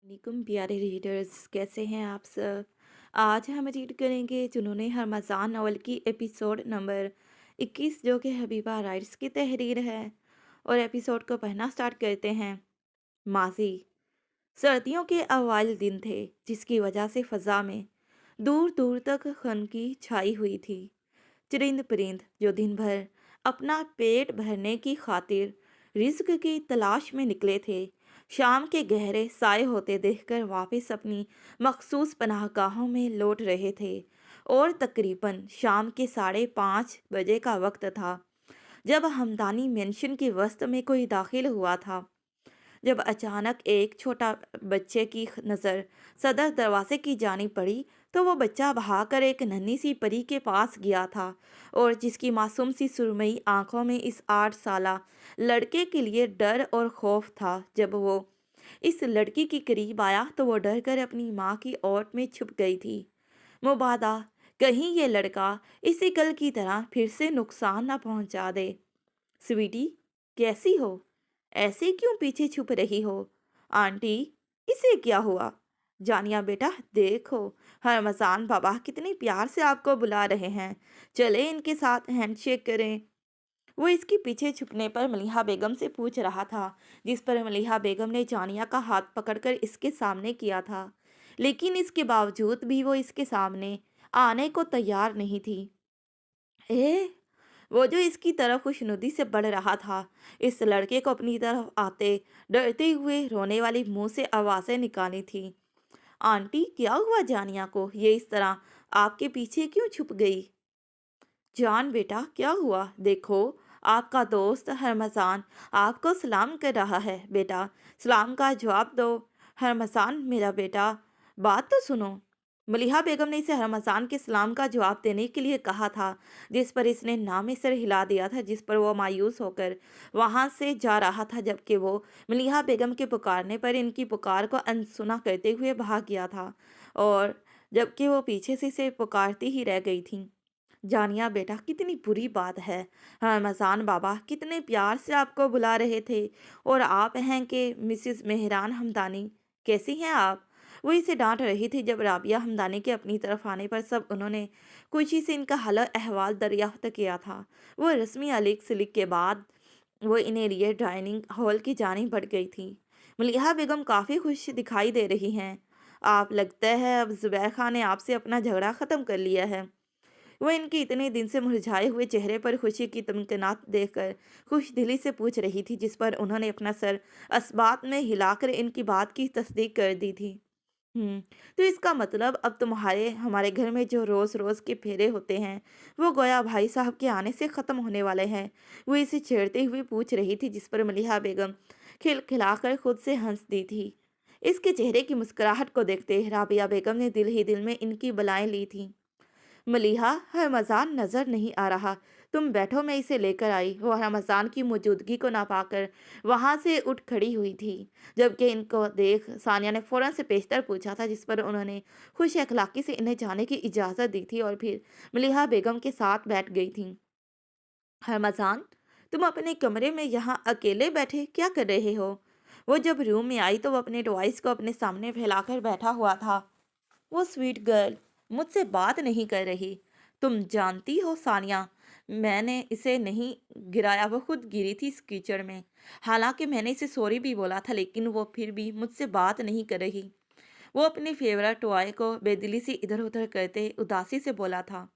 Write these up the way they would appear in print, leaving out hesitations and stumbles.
वालेकुम प्यारे रीडर्स, कैसे हैं आप सब। आज हम रीड करेंगे जुनून हरमज़ान नॉवल की एपिसोड नंबर 21, जो कि हबीबा राइट्स की तहरीर है। और एपिसोड को पढ़ना स्टार्ट करते हैं। माजी सर्दियों के अवाइल दिन थे, जिसकी वजह से फ़ज़ा में दूर दूर तक खनकी छाई हुई थी। चरिंद परिंद जो दिन भर अपना पेट भरने की खातिर रिज्क की तलाश में निकले थे, शाम के गहरे साए होते देखकर वापस अपनी मखसूस पनाहगाहों में लौट रहे थे। और तकरीबन शाम के 5:30 बजे का वक्त था जब हमदानी मेंशन के वस्त में कोई दाखिल हुआ था। जब अचानक एक छोटा बच्चे की नज़र सदर दरवाजे की जानी पड़ी, तो वो बच्चा भागकर एक नन्ही सी परी के पास गया था, और जिसकी मासूम सी सुरमई आंखों में इस 8 साला लड़के के लिए डर और खौफ था। जब वो इस लड़की के करीब आया तो वो डर कर अपनी माँ की ओट में छुप गई थी। मुबादा कहीं ये लड़का इसी कल की तरह फिर से नुकसान न पहुंचा दे। स्वीटी, कैसी हो? ऐसे क्यों पीछे छुप रही हो? आंटी, इसे क्या हुआ? जानिया बेटा, देखो, हरमजान बाबा कितने प्यार से आपको बुला रहे हैं। चले इनके साथ हैंडशेक करें। वो इसके पीछे छुपने पर मलिहा बेगम से पूछ रहा था, जिस पर मलिहा बेगम ने जानिया का हाथ पकड़कर इसके सामने किया था। लेकिन इसके बावजूद भी वो इसके सामने आने को तैयार नहीं थी। ए, वो जो इसकी तरफ खुशनुदी से बढ़ रहा था, इस लड़के को अपनी तरफ आते डरते हुए रोने वाली मुंह से आवाज़ें निकाली थी। आंटी, क्या हुआ जानिया को? ये इस तरह आपके पीछे क्यों छुप गई? जान बेटा, क्या हुआ? देखो, आपका दोस्त हरमजान आपको सलाम कर रहा है। बेटा, सलाम का जवाब दो। हरमजान मेरा बेटा, बात तो सुनो। मलिहा बेगम ने इसे हरमजान के सलाम का जवाब देने के लिए कहा था, जिस पर इसने नामे सर हिला दिया था, जिस पर वो मायूस होकर वहां से जा रहा था, जबकि वो मलिहा बेगम के पुकारने पर इनकी पुकार को अनसुना करते हुए भाग गया था, और जबकि वो पीछे से इसे पुकारती ही रह गई थी। जानिया बेटा, कितनी बुरी बात है। रमज़ान बाबा कितने प्यार से आपको बुला रहे थे, और आप हैं कि मिसिस मेहरान हमदानी, कैसी हैं आप? वो इसे डांट रही थी। जब राबिया हमदानी के अपनी तरफ आने पर सब उन्होंने खुशी से इनका हाल अहवाल दरियाफ्त किया था। वो रस्मी अलीक सलीक के बाद वो इन्हें लिए डाइनिंग हॉल की जानी बढ़ गई थी। मलिहा बेगम काफ़ी खुश दिखाई दे रही हैं। आप, लगता है अब जुबैर खान ने आपसे अपना झगड़ा ख़त्म कर लिया है। वह इनके इतने दिन से मुरझाए हुए चेहरे पर खुशी की तमकनात देखकर खुश दिली से पूछ रही थी, जिस पर उन्होंने अपना सर असबात में हिलाकर इनकी बात की तस्दीक कर दी थी। तो इसका मतलब अब तुम्हारे हमारे घर में जो रोज़ रोज़ के फेरे होते हैं, वो गोया भाई साहब के आने से ख़त्म होने वाले हैं। वो इसे छेड़ते हुए पूछ रही थी, जिस पर मलिहा बेगम खिलखिलाकर खुद से हंस दी थी। इसके चेहरे की मुस्कुराहट को देखते राबिया बेगम ने दिल ही दिल में इनकी बलाएं ली थी। मलिहा, रमज़ान नज़र नहीं आ रहा। तुम बैठो, मैं इसे लेकर आई। वो रमज़ान की मौजूदगी को ना पाकर वहाँ से उठ खड़ी हुई थी, जबकि इनको देख सानिया ने फ़ौरन से पेशतर पूछा था, जिस पर उन्होंने खुश अखलाकी से इन्हें जाने की इजाज़त दी थी और फिर मलिहा बेगम के साथ बैठ गई थी। रमज़ान, तुम अपने कमरे में यहाँ अकेले बैठे क्या कर रहे हो? वो जब रूम में आई तो वो अपने डिवाइस को अपने सामने फैलाकर बैठा हुआ था। वो स्वीट गर्ल मुझसे बात नहीं कर रही। तुम जानती हो सानिया, मैंने इसे नहीं गिराया, वो खुद गिरी थी इस कीचड़ में। हालांकि मैंने इसे सॉरी भी बोला था, लेकिन वो फिर भी मुझसे बात नहीं कर रही। वो अपने फेवरेट टॉय को बेदिली से इधर उधर करते उदासी से बोला था।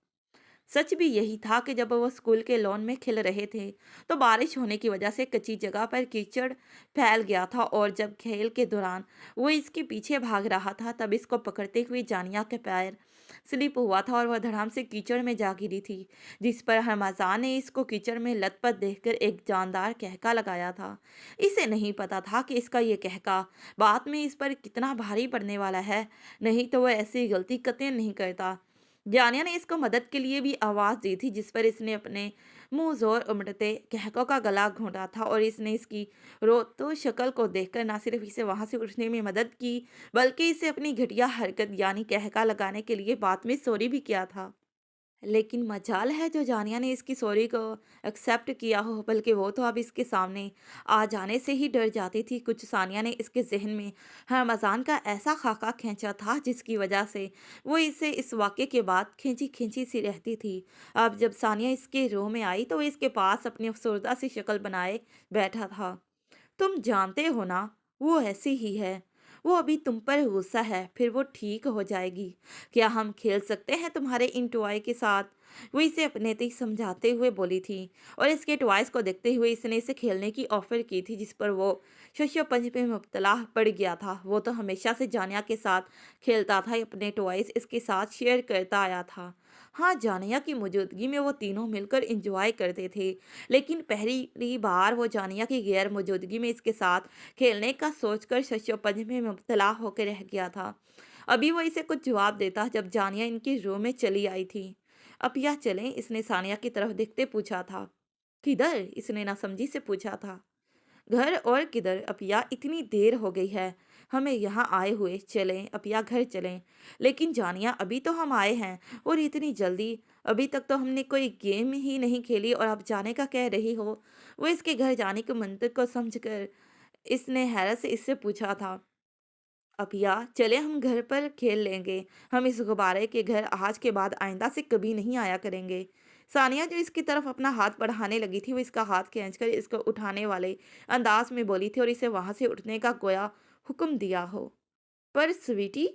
सच भी यही था कि जब वो स्कूल के लॉन में खेल रहे थे, तो बारिश होने की वजह से कच्ची जगह पर कीचड़ फैल गया था, और जब खेल के दौरान वो इसके पीछे भाग रहा था, तब इसको पकड़ते हुए जानिया के पैर स्लिप हुआ था और वह धड़ाम से कीचड़ में जा गिरी थी, जिस पर हरमज़ान ने इसको कीचड़ में लथपथ देखकर एक जानदार कहका लगाया था। इसे नहीं पता था कि इसका ये कहका बाद में इस पर कितना भारी पड़ने वाला है, नहीं तो वह ऐसी गलती कतई नहीं करता। जानिया ने इसको मदद के लिए भी आवाज़ दी थी, जिस पर इसने अपने मुंह जोर उमड़ते कहकों का गला घोंटा था, और इसने इसकी रोतो शक्ल को देखकर ना सिर्फ इसे वहां से उठने में मदद की, बल्कि इसे अपनी घटिया हरकत यानी कहका लगाने के लिए बाद में सॉरी भी किया था। लेकिन मजाल है जो जानिया ने इसकी सॉरी को एक्सेप्ट किया हो, बल्कि वो तो अब इसके सामने आ जाने से ही डर जाती थी। कुछ सानिया ने इसके जहन में रमज़ान का ऐसा खाका खींचा था जिसकी वजह से वो इसे इस वाक़े के बाद खींची खींची सी रहती थी। अब जब सानिया इसके रूम में आई तो वो इसके पास अपनी अफसरदा सी शक्ल बनाए बैठा था। तुम जानते हो ना, वो ऐसी ही है। वो अभी तुम पर गुस्सा है, फिर वो ठीक हो जाएगी। क्या हम खेल सकते हैं तुम्हारे इन टॉय के साथ? वो इसे अपने ते समझाते हुए बोली थी, और इसके टॉयज को देखते हुए इसने इसे खेलने की ऑफर की थी, जिस पर वो शशोपंज में मुब्तला पड़ गया था। वो तो हमेशा से जानिया के साथ खेलता था, अपने टॉयज इसके साथ शेयर करता आया था। हाँ, जानिया की मौजूदगी में वो तीनों मिलकर इंजॉय करते थे, लेकिन पहली बार वो जानिया की गैर मौजूदगी में इसके साथ खेलने का सोचकर शशोपंज में मुब्तला होकर रह गया था। अभी वो इसे कुछ जवाब देता जब जानिया इनके रूम में चली आई थी। अब या चलें, इसने सानिया की तरफ देखते पूछा था। किधर? इसने नासमझी से पूछा था। घर और किधर अपिया, इतनी देर हो गई है हमें यहाँ आए हुए, चलें अपिया घर चलें। लेकिन जानिया, अभी तो हम आए हैं और इतनी जल्दी? अभी तक तो हमने कोई गेम ही नहीं खेली और अब जाने का कह रही हो? वो इसके घर जाने के मंतक को समझकर इसने हैरत से इससे पूछा था। अपिया, चले हम घर पर खेल लेंगे। हम इस गुब्बारे के घर आज के बाद आइंदा से कभी नहीं आया करेंगे। सानिया जो इसकी तरफ अपना हाथ बढ़ाने लगी थी, वो इसका हाथ खींचकर इसको उठाने वाले अंदाज में बोली थी और इसे वहां से उठने का गोया हुक्म दिया हो। पर स्वीटी,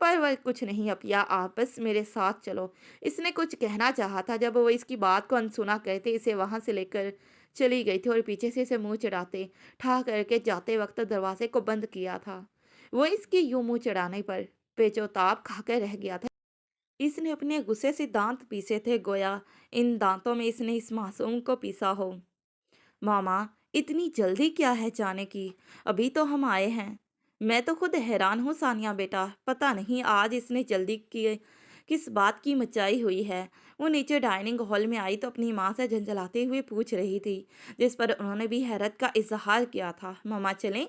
पर वह कुछ नहीं अपिया, आप बस मेरे साथ चलो। इसने कुछ कहना चाहा था, जब वो इसकी बात को अनसुना कहते इसे वहां से लेकर चली गई थी और पीछे से इसे मुंह चढ़ाते ठा करके जाते वक्त दरवाजे को बंद किया था। वो इसके यूं मुंह चढ़ाने पर बेचौताब खाकर रह गया था। इसने अपने गुस्से से दांत पीसे थे, गोया इन दांतों में इसने इस मासूम को पीसा हो। मामा, इतनी जल्दी क्या है जाने की? अभी तो हम आए हैं। मैं तो खुद हैरान हूँ सानिया बेटा, पता नहीं आज इसने जल्दी की किस बात की मचाई हुई है। वो नीचे डाइनिंग हॉल में आई तो अपनी माँ से झंझलाते हुए पूछ रही थी, जिस पर उन्होंने भी हैरत का इजहार किया था। मामा चलें?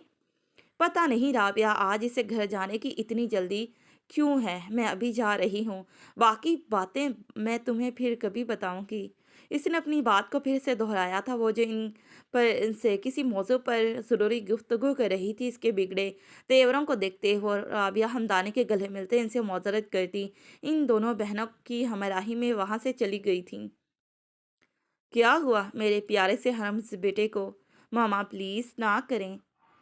पता नहीं राबिया, आज इसे घर जाने की इतनी जल्दी क्यों है? मैं अभी जा रही हूँ, बाकी बातें मैं तुम्हें फिर कभी बताऊंगी। इसने अपनी बात को फिर से दोहराया था। वो जो इन पर इनसे किसी मौजू पर ज़रूरी गुफ्तगू कर रही थी, इसके बिगड़े तेवरों को देखते हुए राबिया हमदानी के गले मिलते इनसे मौजरत करती इन दोनों बहनों की हमराही में वहां से चली गई थी। क्या हुआ मेरे प्यारे से हरम्स बेटे को? मामा प्लीज ना करें।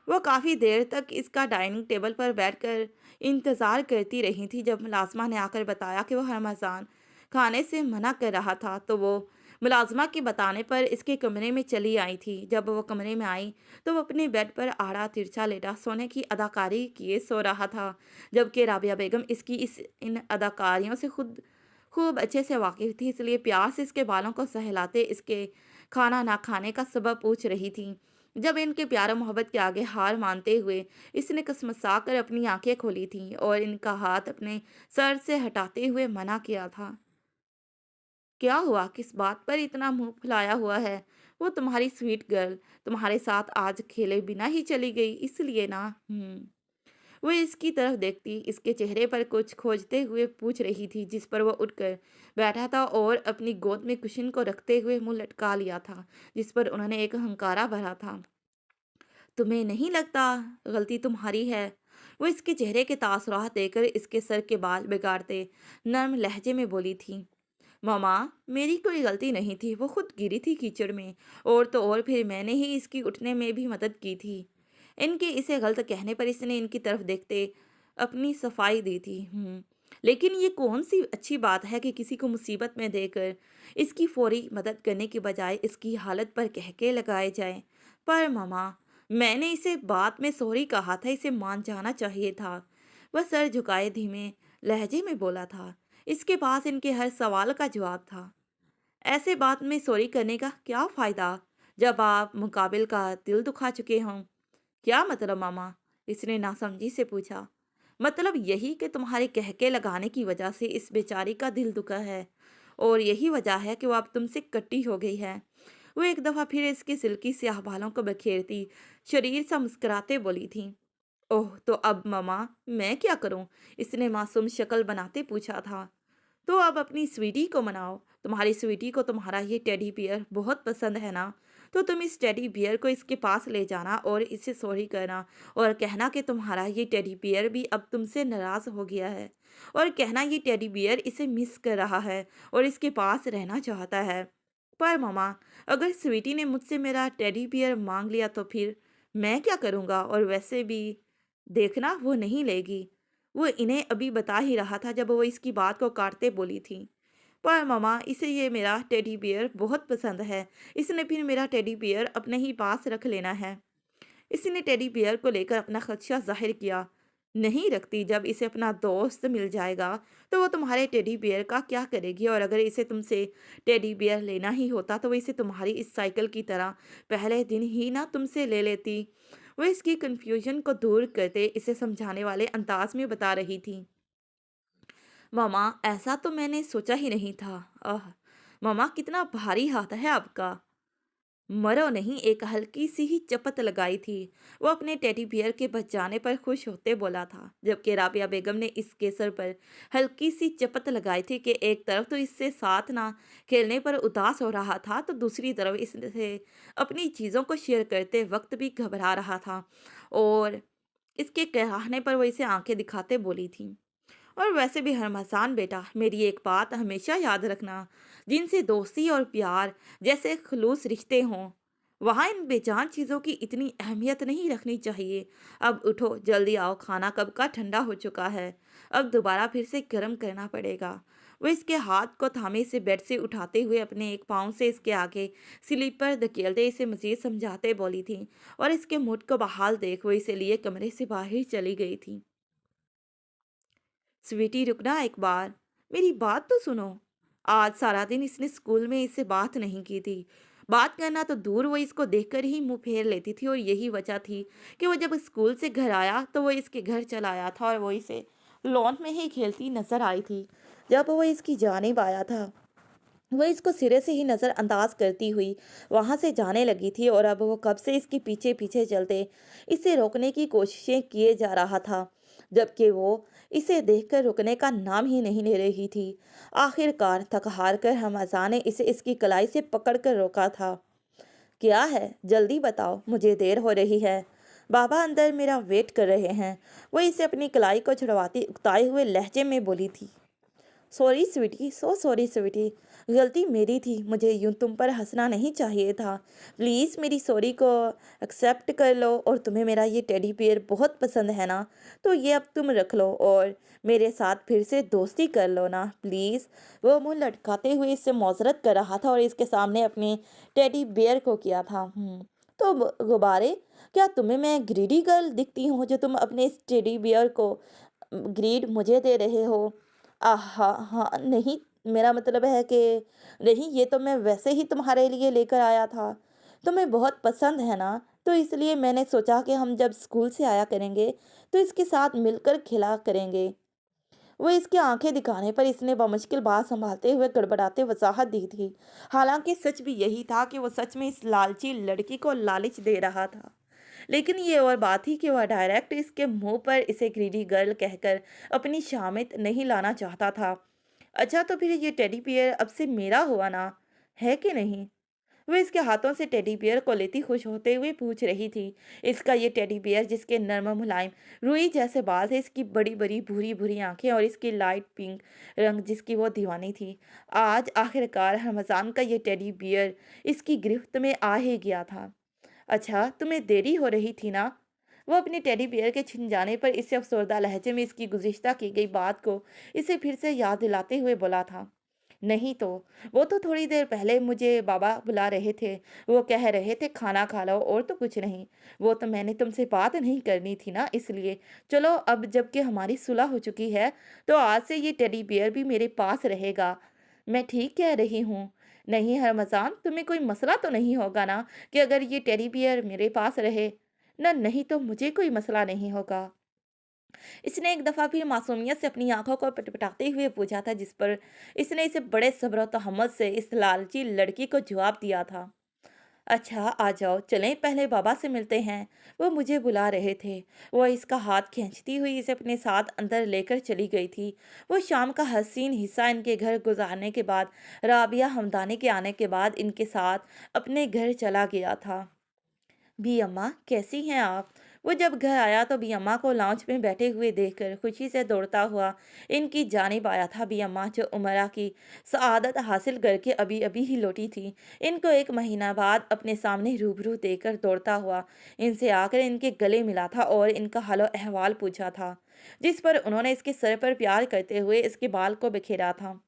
वो काफी देर तक इसका डाइनिंग टेबल पर बैठकर इंतजार करती रही थी। जब मुलाजमा ने आकर बताया कि वो रमजान खाने से मना कर रहा था, तो वो मुलाजमा के बताने पर इसके कमरे में चली आई थी। जब वो कमरे में आई तो वो अपने बेड पर आड़ा तिरछा लेटा सोने की अदाकारी किए सो रहा था, जबकि राबिया बेगम इसकी इस इन अदाकारियों से खुद खूब अच्छे से वाकिफ थी, इसलिए प्यार से इसके बालों को सहलाते इसके खाना ना खाने का सबब पूछ रही थी। जब इनके प्यार और मोहब्बत के आगे हार मानते हुए इसने कसमसा कर अपनी आंखें खोली थीं और इनका हाथ अपने सर से हटाते हुए मना किया था। क्या हुआ? किस बात पर इतना मुंह फुलाया हुआ है? वो तुम्हारी स्वीट गर्ल तुम्हारे साथ आज खेले बिना ही चली गई, इसलिए ना। वो इसकी तरफ देखती इसके चेहरे पर कुछ खोजते हुए पूछ रही थी, जिस पर वो उठकर बैठा था और अपनी गोद में कुशन को रखते हुए मुंह लटका लिया था, जिस पर उन्होंने एक हंकारा भरा था। तुम्हें नहीं लगता गलती तुम्हारी है? वो इसके चेहरे के तासुरात देकर इसके सर के बाल बिगाड़ते नर्म लहजे में बोली थी। मामा, मेरी कोई गलती नहीं थी, वो खुद गिरी थी कीचड़ में, और तो और फिर मैंने ही इसकी उठने में भी मदद की थी। इनके इसे गलत कहने पर इसने इनकी तरफ देखते अपनी सफाई दी थी। लेकिन ये कौन सी अच्छी बात है कि किसी को मुसीबत में देकर इसकी फौरी मदद करने के बजाय इसकी हालत पर कहके लगाए जाए। पर मामा, मैंने इसे बात में सॉरी कहा था, इसे मान जाना चाहिए था। वह सर झुकाए धीमे लहजे में बोला था। इसके पास इनके हर सवाल का जवाब था। ऐसे बात में सॉरी करने का क्या फायदा जब आप मुकाबिल का दिल दुखा चुके हों? क्या मतलब मामा? इसने नासमझी से पूछा। मतलब यही कि तुम्हारे कहके लगाने की वजह से इस बेचारी का दिल दुखा है, और यही वजह है कि वो अब तुमसे कट्टी हो गई है। वो एक दफा फिर इसके सिल्की स्याह बालों को बखेरती शरीर सा मुस्कुराते बोली थी। ओह, तो अब मामा मैं क्या करूं? इसने मासूम शक्ल बनाते पूछा था। तो अब अपनी स्वीटी को मनाओ। तुम्हारी स्वीटी को तुम्हारा ये टेडी बियर बहुत पसंद है ना, तो तुम इस टेडी बियर को इसके पास ले जाना और इससे सॉरी कहना और कहना कि तुम्हारा ये टेडी बियर भी अब तुमसे नाराज़ हो गया है और कहना ये टेडी बियर इसे मिस कर रहा है और इसके पास रहना चाहता है। पर मम्मा, अगर स्वीटी ने मुझसे मेरा टेडी बियर मांग लिया तो फिर मैं क्या करूँगा? और वैसे भी देखना वो नहीं लेगी। वो इन्हें अभी बता ही रहा था जब वो इसकी बात को काटते बोली थी। पर मम्मा, इसे ये मेरा टेडी बियर बहुत पसंद है। इसने फिर मेरा टेडी बियर अपने ही पास रख लेना है। इसने टेडी बियर को लेकर अपना खदशा ज़ाहिर किया। नहीं रखती, जब इसे अपना दोस्त मिल जाएगा तो वो तुम्हारे टेडी बियर का क्या करेगी? और अगर इसे तुमसे टेडी बियर लेना ही होता तो वो इसे तुम्हारी इस साइकिल की तरह पहले दिन ही ना तुमसे ले लेती। वो इसकी कन्फ्यूजन को दूर करते इसे समझाने वाले अंदाज में बता रही थी। मामा, ऐसा तो मैंने सोचा ही नहीं था। आह! मामा, कितना भारी हाथ है आपका। मरो नहीं, एक हल्की सी ही चपत लगाई थी। वो अपने टेडी बियर के बच जाने पर खुश होते बोला था, जबकि राबिया बेगम ने इसके सर पर हल्की सी चपत लगाई थी कि एक तरफ तो इससे साथ ना खेलने पर उदास हो रहा था, तो दूसरी तरफ इससे अपनी चीज़ों को शेयर करते वक्त भी घबरा रहा था। और इसके कहने पर वो इसे आंखें दिखाते बोली थी, और वैसे भी हरमजान बेटा, मेरी एक बात हमेशा याद रखना, जिनसे दोस्ती और प्यार जैसे खलूस रिश्ते हों, वहाँ इन बेजान चीज़ों की इतनी अहमियत नहीं रखनी चाहिए। अब उठो, जल्दी आओ, खाना कब का ठंडा हो चुका है, अब दोबारा फिर से गर्म करना पड़ेगा। वो इसके हाथ को थामे से बेड से उठाते हुए अपने एक पाँव से इसके आगे स्लीपर धकेलते इसे मजीद समझाते बोली थी, और इसके मूड को बहाल देख वो इसे लिए कमरे से बाहर चली गई थी। स्वीटी, रुकना एक बार, मेरी बात तो सुनो। आज सारा दिन इसने स्कूल में इससे बात नहीं की थी। बात करना तो दूर, वो इसको देखकर ही मुंह फेर लेती थी, और यही वजह थी कि वो जब स्कूल से घर आया तो वो इसके घर चला आया था और वो इसे लॉन में ही खेलती नजर आई थी। जब वो इसकी जानिब आया था, वो इसको सिरे से ही नज़रअंदाज करती हुई वहां से जाने लगी थी, और अब वो कब से इसके पीछे पीछे चलते इसे रोकने की कोशिशें किए जा रहा था, जबकि वो इसे देखकर रुकने का नाम ही नहीं ले रही थी। आखिरकार थक हार कर हमाजा ने इसे इसकी कलाई से पकड़कर रोका था। क्या है, जल्दी बताओ, मुझे देर हो रही है। बाबा अंदर मेरा वेट कर रहे हैं। वो इसे अपनी कलाई को छुड़वाती उकताए हुए लहजे में बोली थी। Sorry sweetie, so sorry sweetie, गलती मेरी थी, मुझे यूं तुम पर हंसना नहीं चाहिए था। प्लीज़ मेरी सॉरी को एक्सेप्ट कर लो, और तुम्हें मेरा ये टेडी बियर बहुत पसंद है ना, तो ये अब तुम रख लो और मेरे साथ फिर से दोस्ती कर लो ना, प्लीज़। वो मुंह लटकाते हुए इससे मौजरत कर रहा था और इसके सामने अपने टेडी बियर को किया था। तो गुब्बारे, क्या तुम्हें मैं ग्रीडी गर्ल दिखती हूँ जो तुम अपने इस टेडी बियर को ग्रीड मुझे दे रहे हो? हाँ हाँ, नहीं, मेरा मतलब है कि नहीं, ये तो मैं वैसे ही तुम्हारे लिए लेकर आया था। तुम्हें बहुत पसंद है ना, तो इसलिए मैंने सोचा कि हम जब स्कूल से आया करेंगे तो इसके साथ मिलकर खेला करेंगे। वो इसकी आंखें दिखाने पर इसने बमुश्किल बात संभालते हुए गड़बड़ाते वजाहत दी थी। हालांकि सच भी यही था कि वो सच में इस लालची लड़की को लालच दे रहा था, लेकिन ये और बात थी कि वह डायरेक्ट इसके मुंह पर इसे ग्रीडी गर्ल कहकर अपनी शामित नहीं लाना चाहता था। अच्छा, तो फिर ये टेडी बियर अब से मेरा हुआ ना, है कि नहीं? वह इसके हाथों से टेडी बियर को लेती खुश होते हुए पूछ रही थी। इसका ये टेडी बियर, जिसके नर्म मुलायम रुई जैसे बाल थे, इसकी बड़ी बड़ी भूरी भूरी आंखें और इसकी लाइट पिंक रंग जिसकी वो दीवानी थी, आज आखिरकार रमजान का ये टेडी बियर इसकी गिरफ्त में आ ही गया था। अच्छा, तुम्हें देरी हो रही थी ना? वो अपने टेडी बियर के छिन जाने पर इससे अफसरदा लहजे में इसकी गुज़िश्ता की गई बात को इसे फिर से याद दिलाते हुए बोला था। नहीं तो, वो तो थोड़ी देर पहले मुझे बाबा बुला रहे थे। वो कह रहे थे खाना खा लो, और तो कुछ नहीं। वो तो मैंने तुमसे बात नहीं करनी थी ना, इसलिए। चलो, अब जबकि हमारी सुलह हो चुकी है, तो आज से ये टेडी बियर भी मेरे पास रहेगा। मैं ठीक कह रही हूँ? नहीं हरमज़ान, तुम्हें कोई मसला तो नहीं होगा ना कि अगर ये टेडी बियर मेरे पास रहे? न नहीं तो मुझे कोई मसला नहीं होगा। इसने एक दफ़ा फिर मासूमियत से अपनी आंखों को पटपटाते हुए पूछा था, जिस पर इसने इसे बड़े सब्र और तहम्मुल से इस लालची लड़की को जवाब दिया था। अच्छा आ जाओ, चलें पहले बाबा से मिलते हैं, वो मुझे बुला रहे थे। वो इसका हाथ खींचती हुई इसे अपने साथ अंदर लेकर चली गई थी। वो शाम का हसीन हिस्सा इनके घर गुजारने के बाद, राबिया हमदानी के आने के बाद इनके साथ अपने घर चला गया था। बी अम्मा कैसी हैं आप? वो जब घर आया तो बी अम्मा को लाउंज में बैठे हुए देखकर खुशी से दौड़ता हुआ इनकी जानिब आया था। बी अम्मा जो उमरा की सआदत हासिल करके अभी अभी ही लौटी थी, इनको एक महीना बाद अपने सामने रूबरू देखकर दौड़ता हुआ इनसे आकर इनके गले मिला था और इनका हालो अहवाल पूछा था, जिस पर उन्होंने इसके सर पर प्यार करते हुए इसके बाल को बिखेरा था।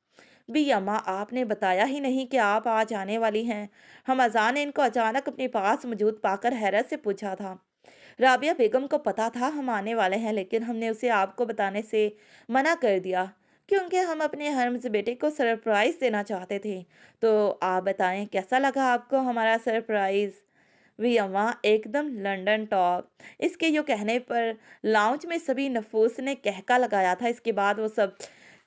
बी अम्मा आपने बताया ही नहीं कि आप आज आने वाली हैं। हमज़ा ने इनको अचानक अपने पास मौजूद पाकर हैरत से पूछा था। राबिया बेगम को पता था हम आने वाले हैं, लेकिन हमने उसे आपको बताने से मना कर दिया क्योंकि हम अपने हर्म्स बेटे को सरप्राइज देना चाहते थे। तो आप बताएं कैसा लगा आपको हमारा सरप्राइज? वी अम्मा एकदम लंदन टॉप। इसके यूँ कहने पर लाउंज में सभी नफूस ने कहका लगाया था। इसके बाद वो सब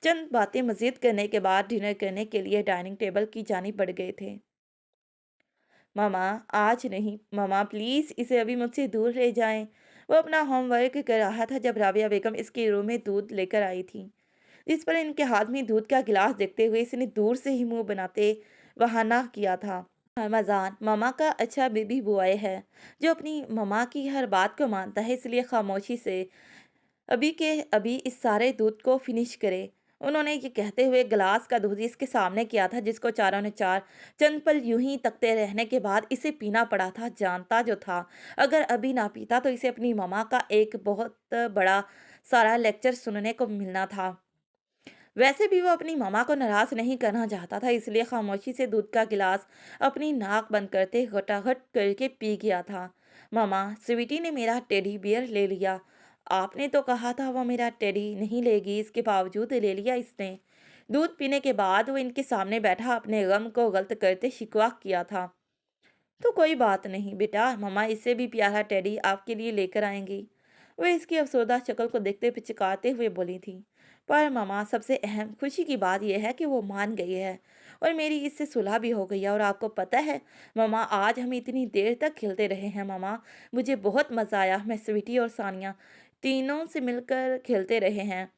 चंद बातें मज़ीद करने के बाद डिनर करने के लिए डाइनिंग टेबल की जानिब बढ़ गए थे। मामा आज नहीं, मामा प्लीज़ इसे अभी मुझसे दूर ले जाएं। वो अपना होमवर्क कर रहा था जब राबिया बेगम इसके रूम में दूध लेकर आई थी। इस पर इनके हाथ में दूध का गिलास देखते हुए इसने दूर से ही मुंह बनाते बहाना किया था। रमज़ान मामा का अच्छा बेबी बॉय है, जो अपनी मामा की हर बात को मानता है, इसलिए खामोशी से अभी के अभी इस सारे दूध को फिनिश करे। उन्होंने ये कहते हुए गिलास का दूध इसके सामने किया था, जिसको चारों ने चार चंद पल यूं ही तकते रहने के बाद इसे पीना पड़ा था। जानता जो था अगर अभी ना पीता तो इसे अपनी मामा का एक बहुत बड़ा सारा लेक्चर सुनने को मिलना था। वैसे भी वो अपनी मामा को नाराज नहीं करना चाहता था, इसलिए खामोशी से दूध का गिलास अपनी नाक बंद करते घटाघट करके पी गया था। मामा स्वीटी ने मेरा टेडी बियर ले लिया। आपने तो कहा था वो मेरा टेडी नहीं लेगी, इसके बावजूद ले लिया इसने। दूध पीने के बाद वो इनके सामने बैठा अपने गम को गलत करते शिकवा किया था। तो कोई बात नहीं बेटा, मम्मा इससे भी प्यारा टेडी आपके लिए लेकर आएंगी। वह इसकी अफसोदा शक्ल को देखते पिचकाते हुए बोली थी। पर मम्मा सबसे अहम खुशी की बात यह है कि वो मान गई है और मेरी इससे सुलह भी हो गई है। और आपको पता है मम्मा, आज हम इतनी देर तक खेलते रहे हैं मम्मा, मुझे बहुत मज़ा आया। मैं स्वीटी और सानिया तीनों से मिलकर खेलते रहे हैं।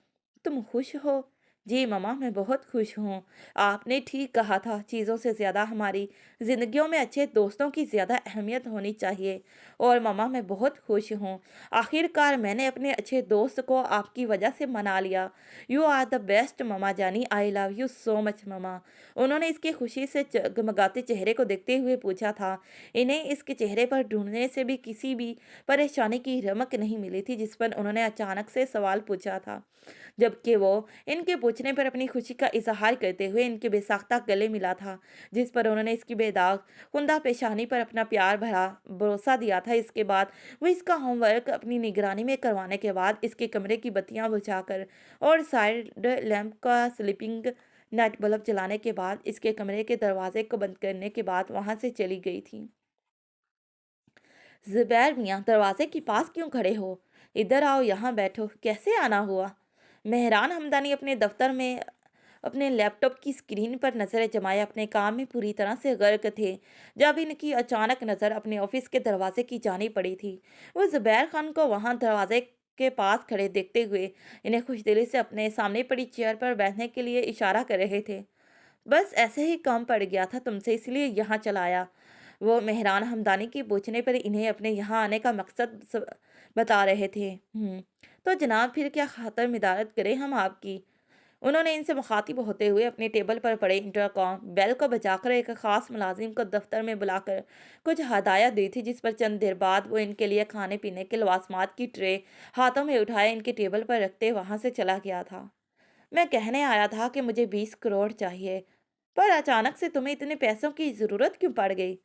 तुम खुश हो? जी मम्मा, मैं बहुत खुश हूँ। आपने ठीक कहा था, चीज़ों से ज़्यादा हमारी ज़िंदगियों में अच्छे दोस्तों की ज़्यादा अहमियत होनी चाहिए। और मम्मा मैं बहुत खुश हूँ, आखिरकार मैंने अपने अच्छे दोस्त को आपकी वजह से मना लिया। यू आर द बेस्ट मम्मा जानी, I love you so much मम्मा। उन्होंने इसके खुशी से जगमगाते चेहरे को देखते हुए पूछा था। इन्हें इसके चेहरे पर ढूंढने से भी किसी भी परेशानी की रमक नहीं मिली थी, जिस पर उन्होंने अचानक से सवाल पूछा था, जबकि वो इनके पूछने पर अपनी खुशी का इजहार करते हुए इनके बेसाख्ता गले मिला था, जिस पर उन्होंने इसकी बेदाग कुंदा पेशानी पर अपना प्यार भरा भरोसा दिया था। इसके बाद वो इसका होमवर्क अपनी निगरानी में करवाने के बाद इसके कमरे की बत्तियां बुझाकर और साइड लैंप का स्लीपिंग नाइट बल्ब जलाने के बाद इसके कमरे के दरवाजे को बंद करने के बाद वहां से चली गई थी। जुबैर मियाँ, दरवाजे के पास क्यों खड़े हो? इधर आओ, यहाँ बैठो। कैसे आना हुआ? मेहरान हमदानी अपने दफ्तर में अपने लैपटॉप की स्क्रीन पर नजरें जमाए अपने काम में पूरी तरह से गर्क थे, जब इनकी अचानक नज़र अपने ऑफिस के दरवाजे की जानी पड़ी थी। वो जुबैर खान को वहां दरवाजे के पास खड़े देखते हुए इन्हें खुशदिली से अपने सामने पड़ी चेयर पर बैठने के लिए इशारा कर रहे थे। बस ऐसे ही काम पड़ गया था तुमसे, इसलिए यहाँ चला आया। वो मेहरान हमदानी के पूछने पर इन्हें अपने यहाँ आने का मकसद बता रहे थे। तो जनाब फिर क्या खातर मिदारत करें हम आपकी? उन्होंने इनसे मुखातिब होते हुए अपने टेबल पर पड़े इंटरकॉम बेल को बजाकर एक खास मुलाजिम को दफ्तर में बुलाकर कुछ हदायत दी थी, जिस पर चंद देर बाद वो इनके लिए खाने पीने के लवासमात की ट्रे हाथों में उठाए इनके टेबल पर रखते वहां से चला गया था। मैं कहने आया था कि मुझे 20 करोड़ चाहिए, पर अचानक से तुम्हें इतने पैसों की ज़रूरत क्यों पड़ गई?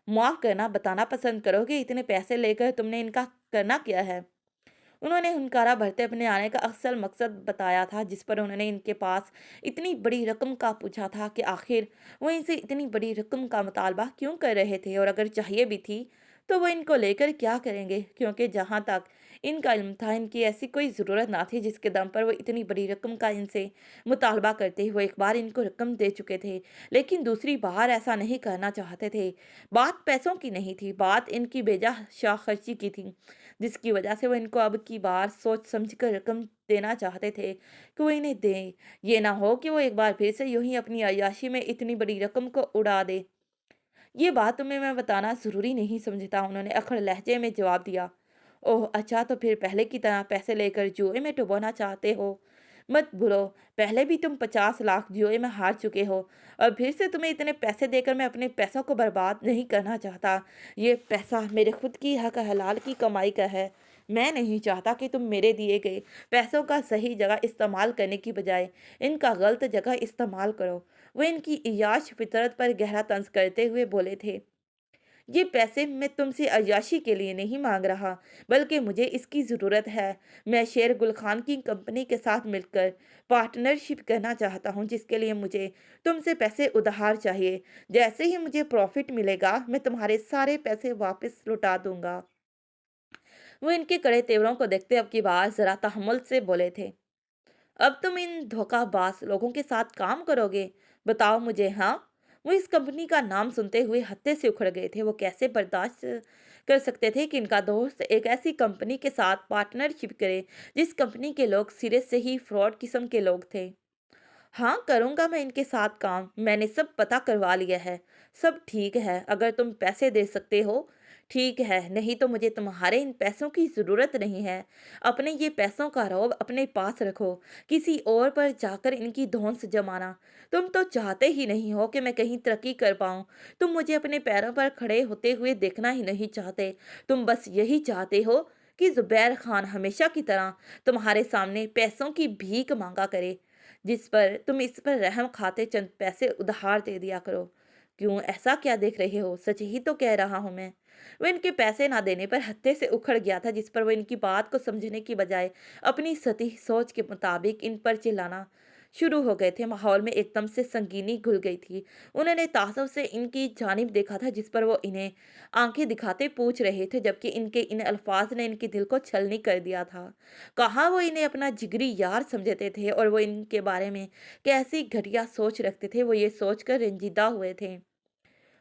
माफ़ करना, बताना पसंद करोगे इतने पैसे लेकर तुमने इनका करना क्या है? उन्होंने हुनकारा भरते अपने आने का असल मकसद बताया था, जिस पर उन्होंने इनके पास इतनी बड़ी रकम का पूछा था कि आखिर वो इनसे इतनी बड़ी रकम का मुतालबा क्यों कर रहे थे, और अगर चाहिए भी थी तो वो इनको लेकर क्या करेंगे, क्योंकि जहाँ तक इनका इल्म था इनकी ऐसी कोई ज़रूरत ना थी जिसके दम पर वो इतनी बड़ी रकम का इनसे मुतालबा करते। वो एक बार इनको रकम दे चुके थे, लेकिन दूसरी बार ऐसा नहीं करना चाहते थे। बात पैसों की नहीं थी, बात इनकी बेजा खर्ची की थी, जिसकी वजह से वो इनको अब की बार सोच समझ कर रकम देना चाहते थे कि वो इन्हें दें। ये ना हो कि वो एक बार फिर से यूं ही अपनी अय्याशी में इतनी बड़ी रकम को उड़ा दे। ये बात तुम्हें मैं बताना ज़रूरी नहीं समझता, उन्होंने अकड़ लहजे में जवाब दिया। ओह अच्छा, तो फिर पहले की तरह पैसे लेकर जुए में डुबोना चाहते हो? मत भूलो, पहले भी तुम 50 लाख जुए में हार चुके हो, और फिर से तुम्हें इतने पैसे देकर मैं अपने पैसों को बर्बाद नहीं करना चाहता। ये पैसा मेरे खुद की हक हलाल की कमाई का है। मैं नहीं चाहता कि तुम मेरे दिए गए पैसों का सही जगह इस्तेमाल करने की बजाय इनका गलत जगह इस्तेमाल करो। वो इनकी इयाश फितरत पर गहरा तंज करते हुए बोले थे। ये पैसे मैं तुमसे अय्याशी के लिए नहीं मांग रहा, बल्कि मुझे इसकी ज़रूरत है। मैं शेर गुल खान की कंपनी के साथ मिलकर पार्टनरशिप करना चाहता हूँ, जिसके लिए मुझे तुमसे पैसे उधार चाहिए। जैसे ही मुझे प्रॉफिट मिलेगा मैं तुम्हारे सारे पैसे वापस लौटा दूंगा। वो इनके कड़े तेवरों को देखते अब की बात जरा तहम्मुल से बोले थे। अब तुम इन धोखाबाज लोगों के साथ काम करोगे? बताओ मुझे। हाँ, वो इस कंपनी का नाम सुनते हुए हत्थे से उखड़ गए थे। वो कैसे बर्दाश्त कर सकते थे कि इनका दोस्त एक ऐसी कंपनी के साथ पार्टनरशिप करे जिस कंपनी के लोग सिरे से ही फ्रॉड किस्म के लोग थे। हाँ, करूँगा मैं इनके साथ काम। मैंने सब पता करवा लिया है। सब ठीक है, अगर तुम पैसे दे सकते हो, ठीक है, नहीं तो मुझे तुम्हारे इन पैसों की ज़रूरत नहीं है। अपने ये पैसों का रौब अपने पास रखो, किसी और पर जाकर इनकी धौंस जमाना। तुम तो चाहते ही नहीं हो कि मैं कहीं तरक्की कर पाऊँ। तुम मुझे अपने पैरों पर खड़े होते हुए देखना ही नहीं चाहते। तुम बस यही चाहते हो कि ज़ुबैर खान हमेशा की तरह तुम्हारे सामने पैसों की भीख माँगा करे, जिस पर तुम इस पर रहम खाते चंद पैसे उधार दे दिया करो। क्यों, ऐसा क्या देख रहे हो? सच ही तो कह रहा हूं मैं। वो इनके पैसे ना देने पर हत्थे से उखड़ गया था, जिस पर वो इनकी बात को समझने की बजाय अपनी सती सोच के मुताबिक इन पर चिल्लाना शुरू हो गए थे। माहौल में एकदम से संगीनी घुल गई थी। उन्होंने तासुब से इनकी जानिब देखा था, जिस पर वो इन्हें आंखें दिखाते पूछ रहे थे, जबकि इनके इन अल्फाज ने इनके दिल को छलनी कर दिया था। कहाँ वो इन्हें अपना जिगरी यार समझते थे और वो इनके बारे में कैसी घटिया सोच रखते थे, वो ये सोचकर रंजीदा हुए थे।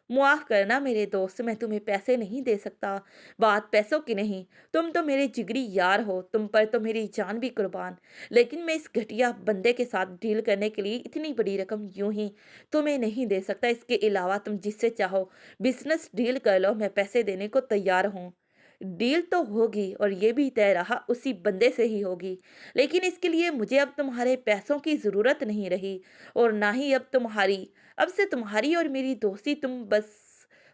मुआफ़ करना मेरे दोस्त, मैं तुम्हें पैसे नहीं दे सकता। बात पैसों की नहीं, तुम तो मेरे जिगरी यार हो, तुम पर तो मेरी जान भी कुर्बान। लेकिन मैं इस घटिया बंदे के साथ डील करने के लिए इतनी बड़ी रकम यूं ही तुम्हें नहीं दे सकता। इसके अलावा तुम जिससे चाहो बिजनेस डील कर लो, मैं पैसे देने को तैयार हूँ। डील तो होगी, और ये भी तय रहा उसी बंदे से ही होगी। लेकिन इसके लिए मुझे अब तुम्हारे पैसों की ज़रूरत नहीं रही, और ना ही अब से तुम्हारी और मेरी दोस्ती तुम बस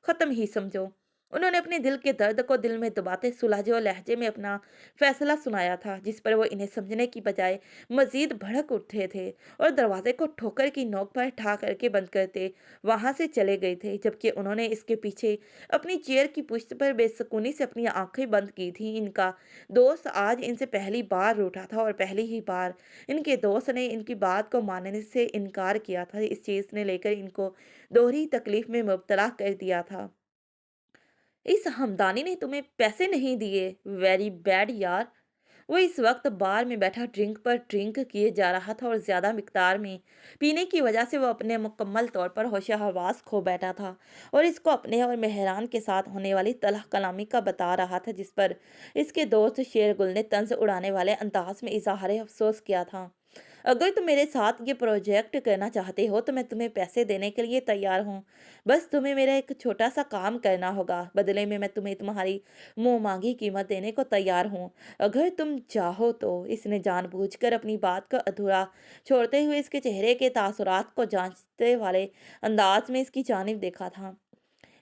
खत्म ही समझो। उन्होंने अपने दिल के दर्द को दिल में दबाते सुलझे और लहजे में अपना फैसला सुनाया था, जिस पर वो इन्हें समझने की बजाय मजीद भड़क उठे थे और दरवाजे को ठोकर की नोक पर ठा करके बंद करते वहां से चले गए थे, जबकि उन्होंने इसके पीछे अपनी चेयर की पुश्त पर बेसुकूनी से अपनी आंखें बंद की थी। इनका दोस्त आज इनसे पहली बार रूठा था, और पहली ही बार इनके दोस्त ने इनकी बात को मानने से इनकार किया था। इस चीज ने लेकर इनको दोहरी तकलीफ में मुब्तला कर दिया था। इस हमदानी ने तुम्हें पैसे नहीं दिए? वेरी बैड यार। वो इस वक्त बार में बैठा ड्रिंक पर ड्रिंक किए जा रहा था, और ज्यादा मिकदार में पीने की वजह से वो अपने मुकम्मल तौर पर होशो हवास खो बैठा था, और इसको अपने और मेहरान के साथ होने वाली तलह कलामी का बता रहा था, जिस पर इसके दोस्त शेरगुल ने तंज उड़ाने वाले अंदाज में इजहार अफसोस किया था। अगर तुम मेरे साथ ये प्रोजेक्ट करना चाहते हो तो मैं तुम्हें पैसे देने के लिए तैयार हूँ। बस तुम्हें मेरा एक छोटा सा काम करना होगा, बदले में मैं तुम्हें तुम्हारी मुंह मांगी कीमत देने को तैयार हूँ, अगर तुम चाहो तो। इसने जानबूझकर अपनी बात को अधूरा छोड़ते हुए इसके चेहरे के तासुरात को जांचते वाले अंदाज में इसकी जानिब देखा था।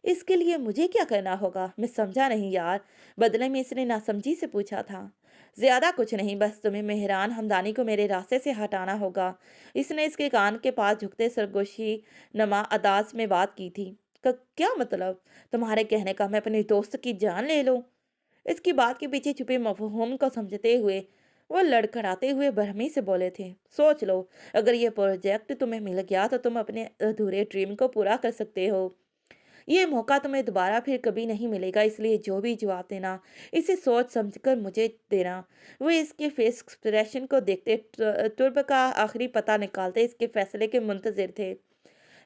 इसके लिए मुझे क्या करना होगा? मैं समझा नहीं यार, बदले में इसने नासमझी से पूछा था। ज्यादा कुछ नहीं, बस तुम्हें मेहरान हमदानी को मेरे रास्ते से हटाना होगा। इसने इसके कान के पास झुकते सरगोशी नमा अदाज में बात की थी। क्या मतलब? तुम्हारे कहने का मैं अपने दोस्त की जान ले लूं? इसकी बात के पीछे छुपे मफहूम को समझते हुए वो लड़खड़ाते हुए बरहमी से बोले थे। सोच लो, अगर ये प्रोजेक्ट तुम्हें मिल गया तो तुम अपने अधूरे ड्रीम को पूरा कर सकते हो। ये मौका तुम्हें दोबारा फिर कभी नहीं मिलेगा, इसलिए जो भी जवाब देना, इसे सोच समझ कर मुझे देना। वो इसके फेस एक्सप्रेशन को देखते तुर्ब का आखिरी पता निकालते इसके फैसले के मुंतजिर थे।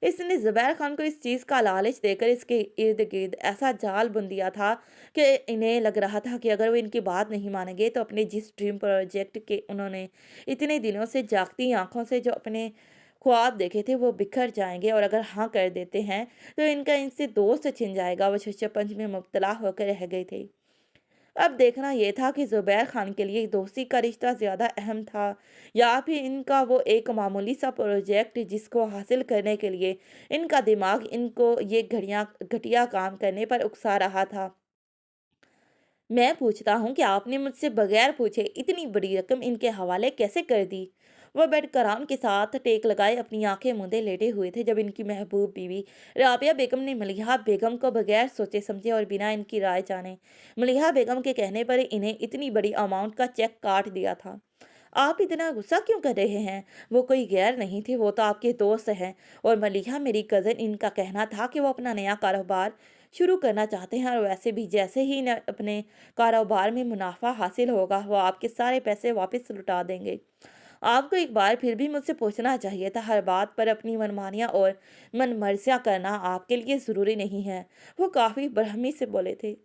इसने ज़ुबैर खान को इस चीज़ का लालच देकर इसके इर्द-गिर्द ऐसा जाल बुन दिया था कि इन्हें लग रहा था कि अगर वो इनकी बात नहीं मानेंगे तो अपने जिस ड्रीम प्रोजेक्ट के उन्होंने इतने दिनों से जागती आँखों से जो अपने ख्वाब देखे थे वो बिखर जाएँगे, और अगर हाँ कर देते हैं तो इनका इनसे दोस्त छिन जाएगा। वो छुछपंच में मुब्तला होकर रह गए थे। अब देखना ये था कि ज़ुबैर खान के लिए दोस्ती का रिश्ता ज़्यादा अहम था, या फिर इनका वो एक मामूली सा प्रोजेक्ट जिसको हासिल करने के लिए इनका दिमाग इनको ये घड़ियाँ घटिया काम करने पर उकसा रहा था। मैं पूछता हूँ कि आपने मुझसे बगैर पूछे इतनी बड़ी रकम इनके हवाले कैसे कर दी? वह बेड कराम के साथ टेक लगाए अपनी आंखें मूंदे लेटे हुए थे जब इनकी महबूब बीवी राबिया बेगम ने मलिहा बेगम को बगैर सोचे समझे और बिना इनकी राय जाने मलिहा बेगम के कहने पर इन्हें इतनी बड़ी अमाउंट का चेक काट दिया था। आप इतना गुस्सा क्यों कर रहे हैं? वो कोई गैर नहीं थे, वो तो आपके दोस्त हैं। और मलिहा मेरी कज़न, इनका कहना था कि वो अपना नया कारोबार शुरू करना चाहते हैं, और वैसे भी जैसे ही न अपने कारोबार में मुनाफा हासिल होगा वो आपके सारे पैसे वापस लौटा देंगे। आपको एक बार फिर भी मुझसे पूछना चाहिए था। हर बात पर अपनी मनमानियाँ और मनमर्जियाँ करना आपके लिए ज़रूरी नहीं है। वो काफ़ी बरहमी से बोले थे।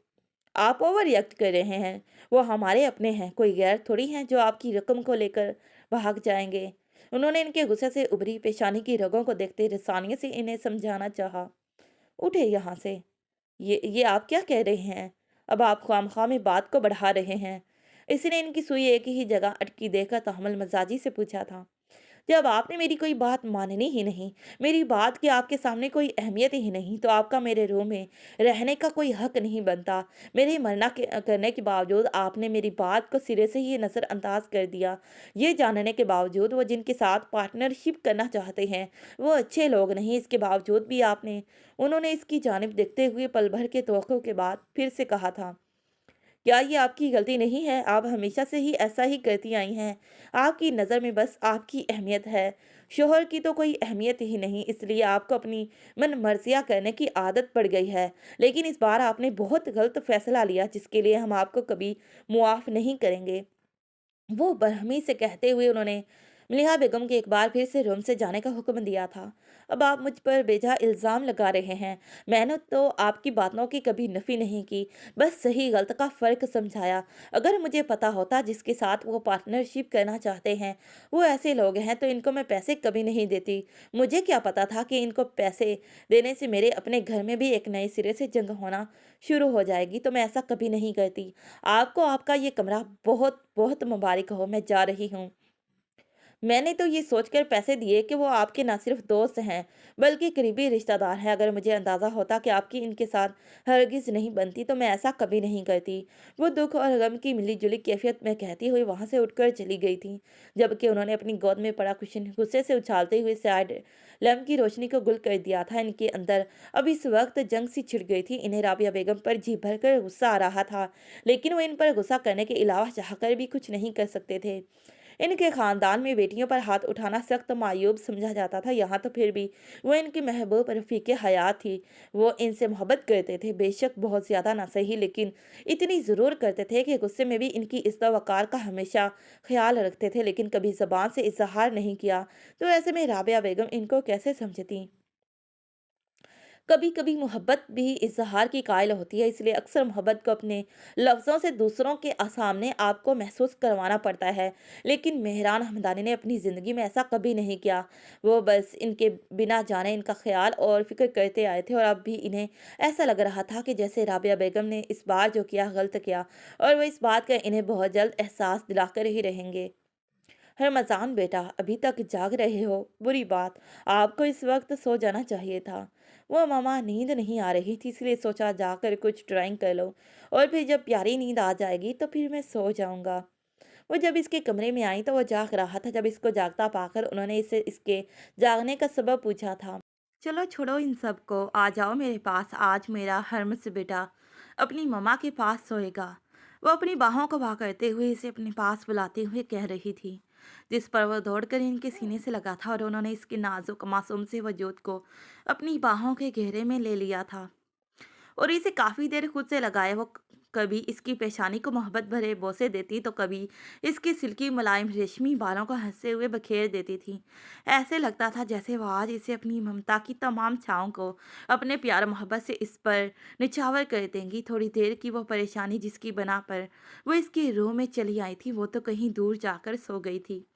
आप ओवर रिएक्ट कर रहे हैं। वो हमारे अपने हैं, कोई गैर थोड़ी हैं जो आपकी रकम को लेकर भाग जाएँगे। उन्होंने इनके गुस्से से उभरी पेशानी की रगों को देखते रसानियों से इन्हें समझाना चाहा। उठे यहाँ से। ये आप क्या कह रहे हैं? अब आप ख़्वाह-मख़्वाह में बात को बढ़ा रहे हैं। इसने इनकी सुई एक ही जगह अटकी देखकर तहम्मुल मज़ाजी से पूछा था। जब आपने मेरी कोई बात माननी ही नहीं, मेरी बात की आपके सामने कोई अहमियत ही नहीं, तो आपका मेरे रूम में रहने का कोई हक नहीं बनता। मेरे मना के करने के बावजूद आपने मेरी बात को सिरे से ही नज़रअंदाज कर दिया। ये जानने के बावजूद वो जिनके साथ पार्टनरशिप करना चाहते हैं, वो अच्छे लोग नहीं, इसके बावजूद भी आपने उन्होंने इसकी जानिब देखते हुए पल भर के तवक्कुफ के बाद फिर से कहा था। क्या ये आपकी गलती नहीं है? आप हमेशा से ही ऐसा ही करती आई हैं। आपकी नज़र में बस आपकी अहमियत है। शोहर की तो कोई अहमियत ही नहीं, इसलिए आपको अपनी मनमर्ज़ियाँ करने की आदत पड़ गई है। लेकिन इस बार आपने बहुत गलत फ़ैसला लिया जिसके लिए हम आपको कभी मुआफ़ नहीं करेंगे। वो बरहमी से कहते हुए उन्होंने मलिहा बेगम के एक बार फिर से रूम से जाने का हुक्म दिया था। अब आप मुझ पर बेजा इल्ज़ाम लगा रहे हैं। मैंने तो आपकी बातों की कभी नफ़ी नहीं की, बस सही गलत का फ़र्क समझाया। अगर मुझे पता होता जिसके साथ वो पार्टनरशिप करना चाहते हैं वो ऐसे लोग हैं तो इनको मैं पैसे कभी नहीं देती। मुझे क्या पता था कि इनको पैसे देने से मेरे अपने घर में भी एक नए सिरे से जंग होना शुरू हो जाएगी, तो मैं ऐसा कभी नहीं करती। आपको आपका ये कमरा बहुत बहुत मुबारक हो, मैं जा रही हूँ। मैंने तो ये सोचकर पैसे दिए कि वो आपके ना सिर्फ दोस्त हैं बल्कि करीबी रिश्तेदार हैं। अगर मुझे अंदाज़ा होता कि आपकी इनके साथ हरगिज़ नहीं बनती तो मैं ऐसा कभी नहीं करती। वो दुख और गम की मिली जुली कैफियत में कहती हुई वहाँ से उठकर चली गई थी, जबकि उन्होंने अपनी गोद में पड़ा कुशन गुस्से से उछालते हुए साइड लैम्प की रोशनी को गुल कर दिया था। इनके अंदर अब इस वक्त जंग सी छिड़ गई थी। इन्हें राबिया बेगम पर जी भरकर गुस्सा आ रहा था, लेकिन वो इन पर गुस्सा करने के अलावा चाहकर भी कुछ नहीं कर सकते थे। इनके खानदान में बेटियों पर हाथ उठाना सख्त मायूब समझा जाता था, यहाँ तो फिर भी वो इनकी महबूब रफ़ीक हयात थी। वो इनसे मोहब्बत करते थे, बेशक बहुत ज़्यादा ना सही, लेकिन इतनी ज़रूर करते थे कि गुस्से में भी इनकी इज़्ज़त वक़ार का हमेशा ख़्याल रखते थे, लेकिन कभी ज़बान से इज़हार नहीं किया। तो ऐसे में राबिया बेगम इनको कैसे समझती? कभी-कभी मोहब्बत भी इज़हार की कायल होती है, इसलिए अक्सर मोहब्बत को अपने लफ्ज़ों से दूसरों के सामने आपको महसूस करवाना पड़ता है। लेकिन मेहरान हमदानी ने अपनी ज़िंदगी में ऐसा कभी नहीं किया। वो बस इनके बिना जाने इनका ख़्याल और फ़िक्र करते आए थे, और अब भी इन्हें ऐसा लग रहा था कि जैसे राबिया बेगम ने इस बार जो किया गलत किया, और वो इस बात का इन्हें बहुत जल्द एहसास दिलाकर ही रहेंगे। रमज़ान बेटा, अभी तक जाग रहे हो? बुरी बात, आपको इस वक्त सो जाना चाहिए था। वो मामा, नींद नहीं आ रही थी इसलिए सोचा जाकर कुछ ड्राइंग कर लो, और फिर जब प्यारी नींद आ जाएगी तो फिर मैं सो जाऊंगा। वो जब इसके कमरे में आई तो वो जाग रहा था। जब इसको जागता पाकर उन्होंने इसे इसके जागने का सबब पूछा था। चलो छोड़ो इन सब को, आ जाओ मेरे पास। आज मेरा हर्मस बेटा अपनी मम्मा के पास सोएगा। वो अपनी बाहों को भाग करते हुए इसे अपने पास बुलाते हुए कह रही थी, जिस पर वो दौड़कर इनके सीने से लगा था, और उन्होंने इसके नाजुक मासूम से वजूद को अपनी बाहों के घेरे में ले लिया था। और इसे काफ़ी देर खुद से लगाए वो कभी इसकी पेशानी को मोहब्बत भरे बोसे देती तो कभी इसके सिल्की मुलायम रेशमी बालों को हंसते हुए बखेर देती थी। ऐसे लगता था जैसे वो आज इसे अपनी ममता की तमाम छाँव को अपने प्यार मोहब्बत से इस पर निछावर कर देंगी। थोड़ी देर की वो परेशानी जिसकी बना पर वो इसके रूह में चली आई थी, वो तो कहीं दूर जाकर सो गई थी।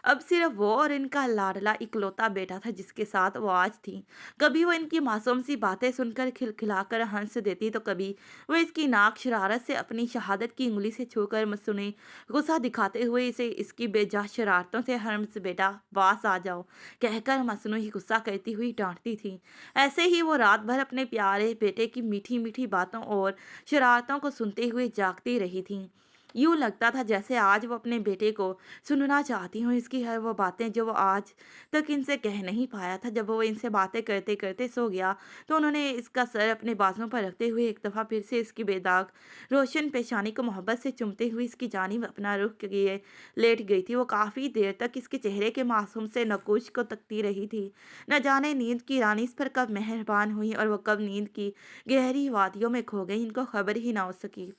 अब सिर्फ वो और इनका लाडला इकलौता बेटा था जिसके साथ वो आज थी। कभी वो इनकी मासूम सी बातें सुनकर खिलखिलाकर हंस देती तो कभी वो इसकी नाक शरारत से अपनी शहादत की उंगली से छूकर मसूने गुस्सा दिखाते हुए इसे इसकी बेजा शरारतों से हर्ष बेटा वास आ जाओ कहकर मसनू ही गुस्सा करती हुई डांटती थी। ऐसे ही वो रात भर अपने प्यारे बेटे की मीठी मीठी बातों और शरारतों को सुनते हुए जागती रही थी। यूं लगता था जैसे आज वो अपने बेटे को सुनना चाहती हूँ, इसकी हर वो बातें जो वो आज तक इनसे कह नहीं पाया था। जब वो इनसे बातें करते करते सो गया तो उन्होंने इसका सर अपने बाजुओं पर रखते हुए एक दफ़ा फिर से इसकी बेदाग रोशन पेशानी को मोहब्बत से चूमते हुए इसकी जानिब अपना रुख किए लेट गई थी। वो काफ़ी देर तक इसके चेहरे के मासूम से नकूश को तकती रही थी। न जाने नींद की रानी इस पर कब मेहरबान हुई और वो कब नींद की गहरी वादियों में खो गई, इनको खबर ही ना हो सकी।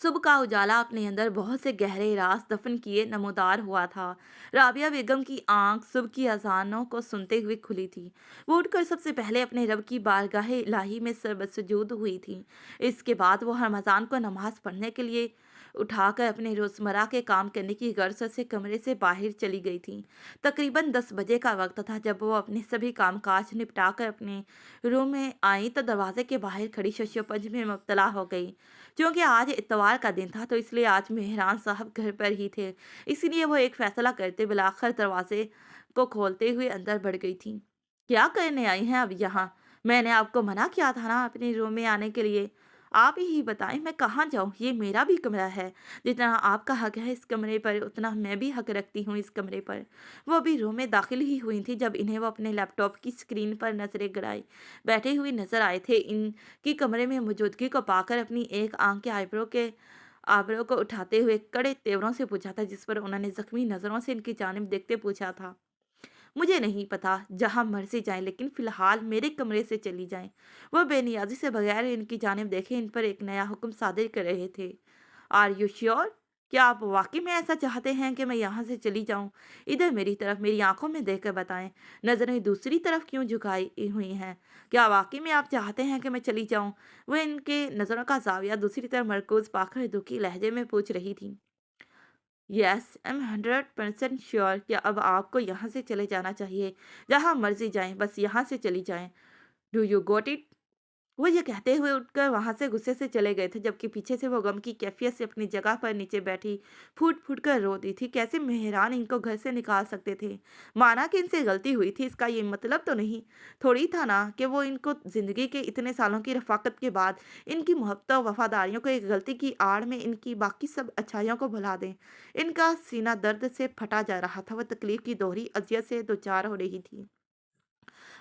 सुबह का उजाला अपने अंदर बहुत से गहरे राज दफन किए नमोदार हुआ था। राबिया बेगम की आंख सुबह की अजानों को सुनते हुए खुली थी। वो उठकर सबसे पहले अपने रब की बारगाह इलाही में सरबसजूद हुई थी। इसके बाद वो रमज़ान को नमाज पढ़ने के लिए उठाकर अपने रोज़मर्रा के काम करने की गर्ज से कमरे से बाहर चली गई थी। तकरीबन 10 बजे का वक्त था जब वो अपने सभी कामकाज निपटाकर अपने रूम में आई तो दरवाजे के बाहर खड़ी शशोपंज में मुब्तला हो गई। क्योंकि आज इतवार का दिन था तो इसलिए आज मेहरान साहब घर पर ही थे। इसलिए वो एक फैसला करते बिलाखर दरवाजे को खोलते हुए अंदर बढ़ गई थी। क्या करने आई हैं अब यहाँ? मैंने आपको मना किया था ना अपने रूम में आने के लिए। आप ही बताएं मैं कहाँ जाऊँ? ये मेरा भी कमरा है। जितना आपका हक है इस कमरे पर उतना मैं भी हक रखती हूँ इस कमरे पर। वो अभी रूम में दाखिल ही हुई थी जब इन्हें वो अपने लैपटॉप की स्क्रीन पर नजरें गड़ाई बैठे हुए नजर आए थे। इनकी कमरे में मौजूदगी को पाकर अपनी एक आंख के आईब्रो को उठाते हुए कड़े तेवरों से पूछा था, जिस पर उन्होंने जख्मी नजरों से इनकी जानिब देखते पूछा था। मुझे नहीं पता, जहाँ मर्जी जाएं लेकिन फ़िलहाल मेरे कमरे से चली जाएं। वह बेनियाज़ी से बगैर इनकी जानिब देखे इन पर एक नया हुक्म सादिर कर रहे थे। Are you sure? क्या आप वाक़ई में ऐसा चाहते हैं कि मैं यहाँ से चली जाऊँ? इधर मेरी तरफ मेरी आँखों में देखकर बताएँ, नज़रें दूसरी तरफ क्यों झुकाई हुई हैं? क्या वाक़ई में आप चाहते हैं कि मैं चली जाऊँ? वह इनके नज़रों का ज़ाविया दूसरी तरफ मरकूज़ पाकर दुखी लहजे में पूछ रही थी। यस, आई एम 100% श्योर कि अब आपको यहाँ से चले जाना चाहिए। जहाँ मर्ज़ी जाएँ, बस यहाँ से चली जाएँ। Do you got it? वो ये कहते हुए उठकर वहाँ से गुस्से से चले गए थे, जबकि पीछे से वो गम की कैफियत से अपनी जगह पर नीचे बैठी फूट-फूट कर रो रही थी। कैसे मेहरान इनको घर से निकाल सकते थे? माना कि इनसे गलती हुई थी, इसका ये मतलब तो नहीं थोड़ी था ना कि वो इनको ज़िंदगी के इतने सालों की रफ़ाकत के बाद इनकी मोहब्बत और वफ़ादारियों को एक गलती की आड़ में इनकी बाकी सब अच्छाइयों को भुला दें। इनका सीना दर्द से फटा जा रहा था, वो तकलीफ़ की दोहरी अज़ियत से दो चार हो रही थी।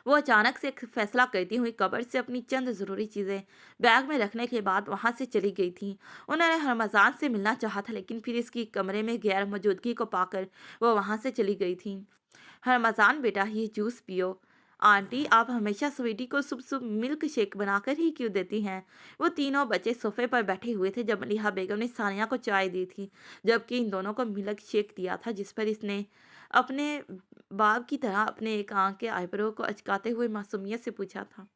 वो अचानक से एक फैसला करती हुई कबर्ड से अपनी चंद ज़रूरी चीज़ें बैग में रखने के बाद वहाँ से चली गई थी। उन्होंने हरमज़ान से मिलना चाहा था लेकिन फिर इसकी कमरे में गैर मौजूदगी को पाकर वो वहाँ से चली गई थी। हरमज़ान बेटा ये जूस पियो। आंटी आप हमेशा स्वीटी को सुबह सुबह मिल्क शेक बनाकर ही क्यों देती हैं? वो तीनों बच्चे सोफे पर बैठे हुए थे जब मलिहा बेगम ने सानिया को चाय दी थी, जबकि इन दोनों को मिल्क शेक दिया था, जिस पर इसने अपने बाप की तरह अपने एक आंख के आईब्रो को अचकाते हुए मासूमियत से पूछा था।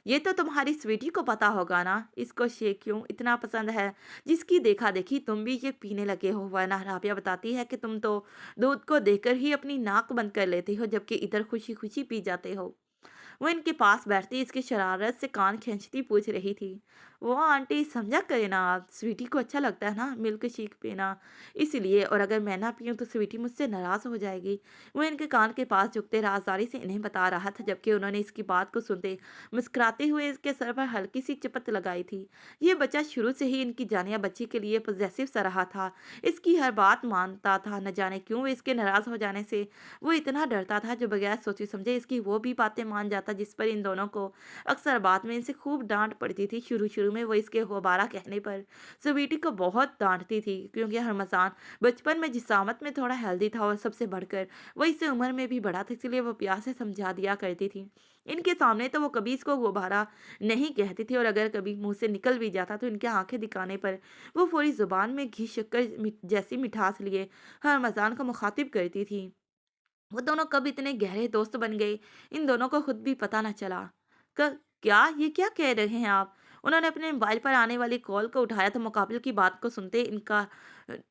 ये तो तुम्हारी स्वीटी को पता होगा ना, इसको शेक क्यों इतना पसंद है, जिसकी देखा देखी तुम भी ये पीने लगे हो। वरना राबिया बताती है कि तुम तो दूध को देखकर ही अपनी नाक बंद कर लेते हो, जबकि इधर खुशी खुशी पी जाते हो। वो इनके पास बैठती इसकी शरारत से कान खींचती पूछ रही थी। वो आंटी समझा करे ना, आप स्वीटी को अच्छा लगता है ना मिल्क शेक पीना, इसलिए, और अगर मैं ना पीऊँ तो स्वीटी मुझसे नाराज़ हो जाएगी। वो इनके कान के पास झुकते राजदारी से इन्हें बता रहा था, जबकि उन्होंने इसकी बात को सुनते मुस्कुराते हुए इसके सर पर हल्की सी चपत लगाई थी। ये बच्चा शुरू से ही इनकी जानिया बच्ची के लिए पॉजेसिव सा रहा था, इसकी हर बात मानता था। न जाने क्यों इसके नाराज़ हो जाने से वो इतना डरता था, जो बगैर सोचे समझे इसकी वो भी बातें मान जाता, जिस पर इन दोनों को अक्सर बाद में इनसे खूब डांट पड़ती थी। शुरू शुरू शुरू में वो इसके गुब्बारा कहने पर स्वीटी को बहुत डांटती थी, क्योंकि हरमजान बचपन में जिसामत में थोड़ा हेल्दी था और सबसे बढ़कर वो इससे उम्र में भी बड़ा था, इसलिए वो प्यार से समझा दिया करती थी। इनके सामने तो वो कभी इसको गुब्बारा नहीं कहती थी, और अगर कभी मुंह से निकल भी जाता तो इनके आंखें दिखाने पर वो पूरी जुबान में घी शक्कर जैसी मिठास लिए हरमजान को मुखातिब करती थी। वो दोनों कब इतने गहरे दोस्त बन गए, इन दोनों को खुद भी पता न चला। क क्या ये क्या कह रहे हैं आप? उन्होंने अपने मोबाइल पर आने वाली कॉल को उठाया तो मुकाबिल की बात को सुनते इनका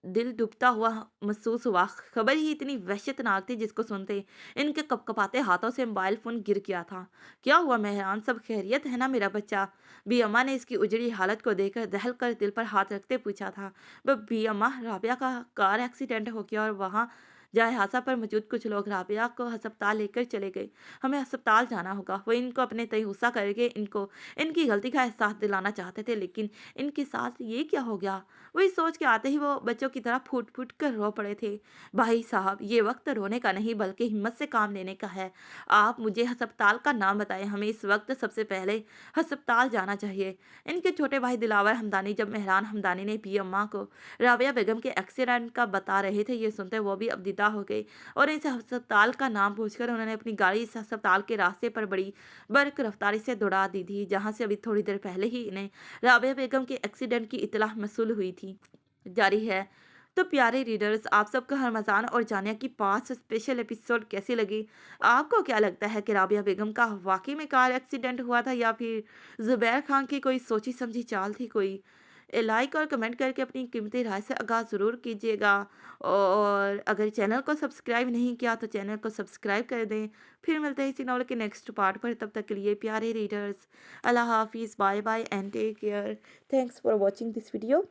दिल डूबता हुआ महसूस हुआ। खबर ही इतनी वहशतनाक थी जिसको सुनते इनके कपकपाते हाथों से मोबाइल फ़ोन गिर गया था। क्या हुआ मेहरान, सब खैरियत है ना मेरा बच्चा? बी अम्मा ने इसकी उजड़ी हालत को देखकर दहल कर दिल पर हाथ रखते पूछा था। बी अम्मा, राबिया का कार एक्सीडेंट हो गया और वहाँ जहाँ हादसा पर मौजूद कुछ लोग राबिया को अस्पताल लेकर चले गए। हमें अस्पताल जाना होगा। वो इनको अपने तय गुस्सा करके इनको इनकी गलती का एहसास दिलाना चाहते थे, लेकिन इनके साथ ये क्या हो गया? वही सोच के आते ही वो बच्चों की तरह फूट फूट कर रो पड़े थे। भाई साहब, ये वक्त रोने का नहीं बल्कि हिम्मत से काम लेने का है। आप मुझे अस्पताल का नाम बताएं, हमें इस वक्त सबसे पहले अस्पताल जाना चाहिए। इनके छोटे भाई दिलावर हमदानी जब मेहरान हमदानी ने पी अम्मा को राबिया बेगम के एक्सीडेंट का बता रहे थे, ये सुनते वो भी अब दिदा हो गए, और इस अस्पताल का नाम पूछकर उन्होंने अपनी गाड़ी इस अस्पताल के रास्ते पर बड़ी बर्क रफ्तारी से दौड़ा दी थी, जहां से अभी थोड़ी देर पहले ही इन्हें राबिया बेगम के एक्सीडेंट की इतला मसूल हुई थी। जारी है। तो प्यारे रीडर्स, आप सबको हरमजान और जानिया की 5 स्पेशल एपिसोड कैसी लगी? आपको क्या लगता है कि राबिया बेगम का वाकई में कार एक्सीडेंट हुआ था, या फिर जुबैर खान की कोई सोची समझी चाल थी कोई? लाइक और कमेंट करके अपनी कीमती राय से आगाज़ ज़रूर कीजिएगा, और अगर चैनल को सब्सक्राइब नहीं किया तो चैनल को सब्सक्राइब कर दें। फिर मिलते हैं इसी नॉवल के नेक्स्ट पार्ट पर, तब तक के लिए प्यारे रीडर्स, अल्लाह हाफिज़, bye bye and take care. Thanks for watching this video.